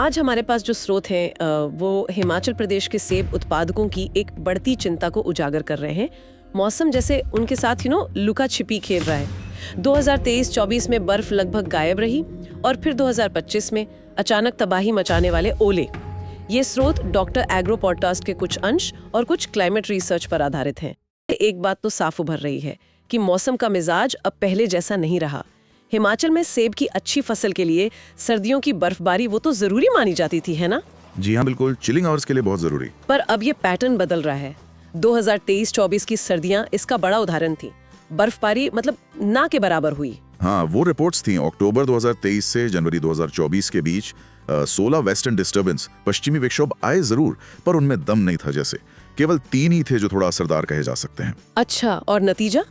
आज हमारे पास जो स्रोत हैं वो हिमाचल प्रदेश के सेब उत्पादकों की एक बढ़ती चिंता को उजागर कर रहे हैं। मौसम जैसे उनके साथ लुका छिपी खेल रहा है। 2023-24 में बर्फ लगभग गायब रही और फिर 2025 में अचानक तबाही मचाने वाले ओले। ये स्रोत डॉक्टर एग्रो पॉडकास्ट के कुछ अंश और कुछ क्लाइमेट रिसर्च पर आधारित हैं। एक बात तो साफ उभर रही है कि मौसम का मिजाज अब पहले जैसा नहीं रहा। हिमाचल में सेब की अच्छी फसल के लिए सर्दियों की बर्फबारी वो तो जरूरी मानी जाती थी, है ना? जी हाँ, बिल्कुल, चिलिंग आवर्स के लिए बहुत जरूरी। पर अब ये पैटर्न बदल रहा है। 2023-24 की सर्दियां इसका बड़ा उदाहरण थी। बर्फबारी मतलब ना के बराबर हुई। हाँ, वो रिपोर्ट्स थी अक्टूबर 2023 से जनवरी 2024 के बीच 16 वेस्टर्न डिस्टर्बेंस पश्चिमी विक्षोभ आए जरूर, पर उनमें दम नहीं था। जैसे केवल 3 ही थे जो थोड़ा असरदार कहे जा सकते हैं। अच्छा, और नतीजा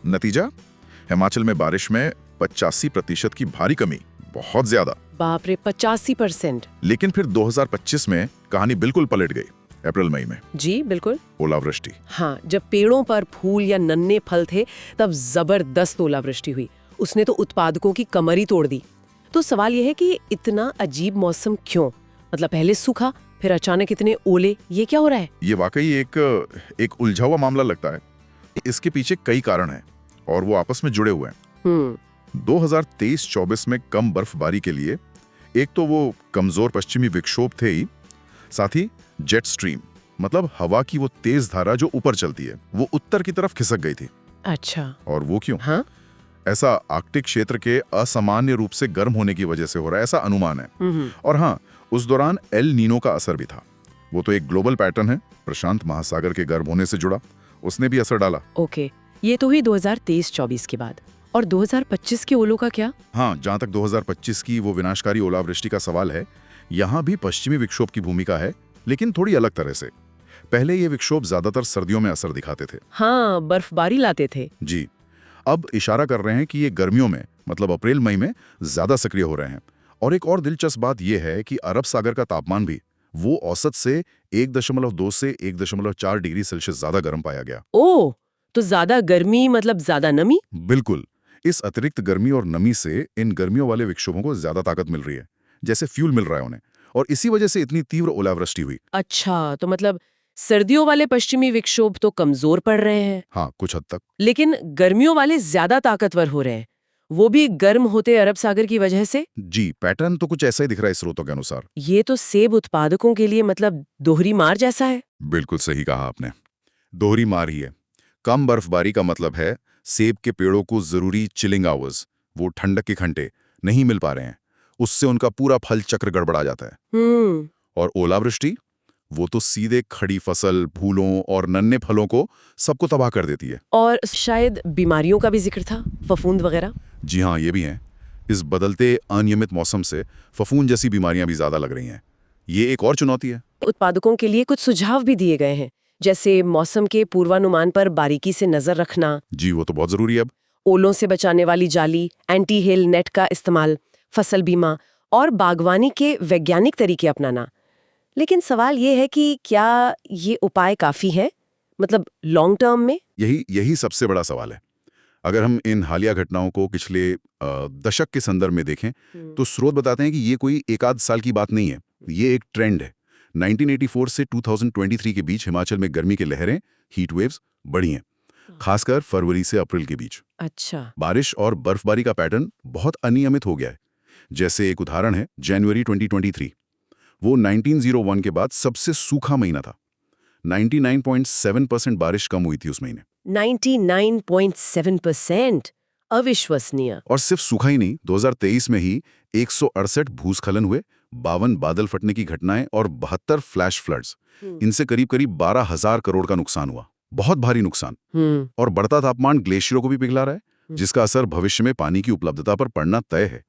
हिमाचल में बारिश में 85% की भारी कमी, बहुत ज्यादा। बाप रे, 85%। लेकिन फिर 2025 में कहानी बिल्कुल पलट गई। अप्रैल मई में जी बिल्कुल, ओलावृष्टि। हाँ, जब पेड़ों पर फूल या नन्हे फल थे तब जबरदस्त ओलावृष्टि हुई। उसने तो उत्पादकों की कमर ही तोड़ दी। तो सवाल यह है कि इतना अजीब मौसम क्यों? मतलब पहले सूखा, फिर अचानक इतने ओले, ये क्या हो रहा है? ये वाकई एक उलझा हुआ मामला लगता है। इसके पीछे कई कारण हैं और वो आपस में जुड़े हुए हैं। 2023-24 में कम बर्फबारी के लिए एक तो वो कमजोर पश्चिमी विक्षोभ थे ही, साथ ही जेट स्ट्रीम मतलब हवा की वो तेज धारा जो ऊपर चलती है, वो उत्तर की तरफ खिसक गई थी। अच्छा, और वो क्यों? हाँ? ऐसा आर्कटिक क्षेत्र के असामान्य रूप से गर्म होने की वजह से हो रहा है, ऐसा अनुमान है। और हाँ, उस दौरान एल नीनो का असर भी था। वो तो एक ग्लोबल पैटर्न है, प्रशांत महासागर के गर्म होने से जुड़ा, उसने भी असर डाला। ओके, ये तो हुई 2023-24 के बाद। और 2025 के ओलों का क्या? हाँ, जहां तक 2025 की वो विनाशकारी ओलावृष्टि का सवाल है, यहाँ भी पश्चिमी विक्षोभ की भूमिका है, लेकिन थोड़ी अलग तरह से। पहले ये विक्षोभ ज्यादातर सर्दियों में असर दिखाते थे। हाँ, बर्फबारी लाते थे। जी, अब इशारा कर रहे हैं कि ये गर्मियों में मतलब अप्रैल मई में ज्यादा सक्रिय हो रहे हैं। और एक और दिलचस्प बात यह है कि अरब सागर का तापमान भी वो औसत से 1.2 से 1.4 डिग्री सेल्सियस ज्यादा गर्म पाया गया। ओह, तो ज्यादा गर्मी मतलब ज्यादा नमी? बिल्कुल, इस अतिरिक्त गर्मी और नमी से इन गर्मियों वाले विक्षोभों को ज्यादा ताकत मिल रही है, जैसे फ्यूल मिल रहा है उन्हें, और इसी वजह से इतनी तीव्र ओलावृष्टि हुई। अच्छा, तो मतलब सर्दियों वाले पश्चिमी विक्षोभ तो कमजोर पड़ रहे हैं। हाँ, कुछ हद तक। लेकिन गर्मियों वाले ज्यादा ताकतवर हो रहे हैं, वो भी गर्म होते अरब सागर की वजह से। जी, पैटर्न तो कुछ ऐसा ही दिख रहा है स्रोतों के अनुसार। ये तो सेब उत्पादकों के लिए मतलब दोहरी मार जैसा है। बिल्कुल सही कहा आपने, दोहरी मार ही है। कम बर्फबारी का मतलब है सेब के पेड़ों को जरूरी चिलिंग आवर्स, वो ठंडक के घंटे नहीं मिल पा रहे हैं। उससे उनका पूरा फल चक्र गड़बड़ा जाता है। और ओलावृष्टि, वो तो सीधे खड़ी फसल, फूलों और नन्हे फलों को सबको तबाह कर देती है। और शायद बीमारियों का भी जिक्र था, फफूंद वगैरह। जी हाँ, ये भी हैं। इस बदलते अनियमित मौसम से फफूंद जैसी बीमारियां भी ज्यादा लग रही हैं। ये एक और चुनौती है। उत्पादकों के लिए कुछ सुझाव भी दिए गए हैं, जैसे मौसम के पूर्वानुमान पर बारीकी से नजर रखना। जी, वो तो बहुत जरूरी है अब। ओलों से बचाने वाली जाली, एंटी हेल नेट का इस्तेमाल, फसल बीमा और बागवानी के वैज्ञानिक तरीके अपनाना। लेकिन सवाल ये है कि क्या ये उपाय काफी है, मतलब लॉन्ग टर्म में? यही सबसे बड़ा सवाल है। अगर हम इन हालिया घटनाओं को पिछले दशक के संदर्भ में देखें, तो स्रोत बताते हैं कि ये कोई एक आध साल की बात नहीं है, ये एक ट्रेंड है। 1984 से 2023 के बीच हिमाचल में गर्मी की लहरें, हीट वेव्स बढ़ी हैं, खासकर फरवरी से अप्रैल के बीच। अच्छा। बारिश और बर्फबारी का पैटर्न बहुत अनियमित हो गया है। जैसे एक उदाहरण है जनवरी 2023, वो 1901 के बाद सबसे सूखा महीना था। 99.7% बारिश कम हुई थी उस महीने। 99.7%, अविश्वसनीय। और सिर्फ सूखा ही नहीं, 2023 में ही 168 भूस्खलन हुए, 52 बादल फटने की घटनाएं और 72 फ्लैश फ्लड्स। इनसे करीब करीब 12,000 करोड़ का नुकसान हुआ, बहुत भारी नुकसान। और बढ़ता तापमान ग्लेशियरों को भी पिघला रहा है, जिसका असर भविष्य में पानी की उपलब्धता पर पड़ना तय है।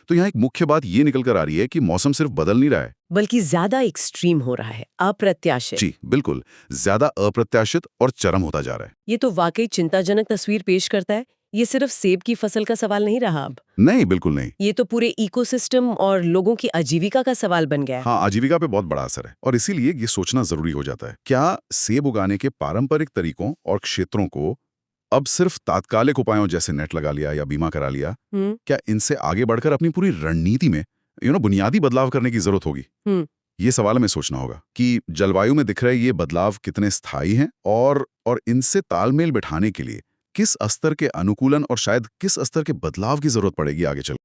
तो यहाँ एक मुख्य बात ये निकल कर आ रही है कि मौसम सिर्फ बदल नहीं रहा है, बल्कि ज्यादा एक्सट्रीम हो रहा है, अप्रत्याशित। जी बिल्कुल, ज्यादा अप्रत्याशित और चरम होता जा रहा है। ये तो वाकई चिंताजनक तस्वीर पेश करता है। ये सिर्फ सेब की फसल का सवाल नहीं रहा अब। नहीं, बिल्कुल नहीं। ये तो पूरे इकोसिस्टम और लोगों की आजीविका का सवाल बन गया है। हाँ, आजीविका पे बहुत बड़ा असर है और इसीलिए ये सोचना जरूरी हो जाता है, क्या सेब उगाने के पारंपरिक तरीकों और क्षेत्रों को अब सिर्फ तात्कालिक उपायों जैसे नेट लगा लिया या बीमा करा लिया, क्या इनसे आगे बढ़कर अपनी पूरी रणनीति में बुनियादी बदलाव करने की जरूरत होगी। हम्म। ये सवाल हमें सोचना होगा कि जलवायु में दिख रहे ये बदलाव कितने स्थायी हैं और इनसे तालमेल बिठाने के लिए किस स्तर के अनुकूलन और शायद किस स्तर के बदलाव की जरूरत पड़ेगी आगे चल।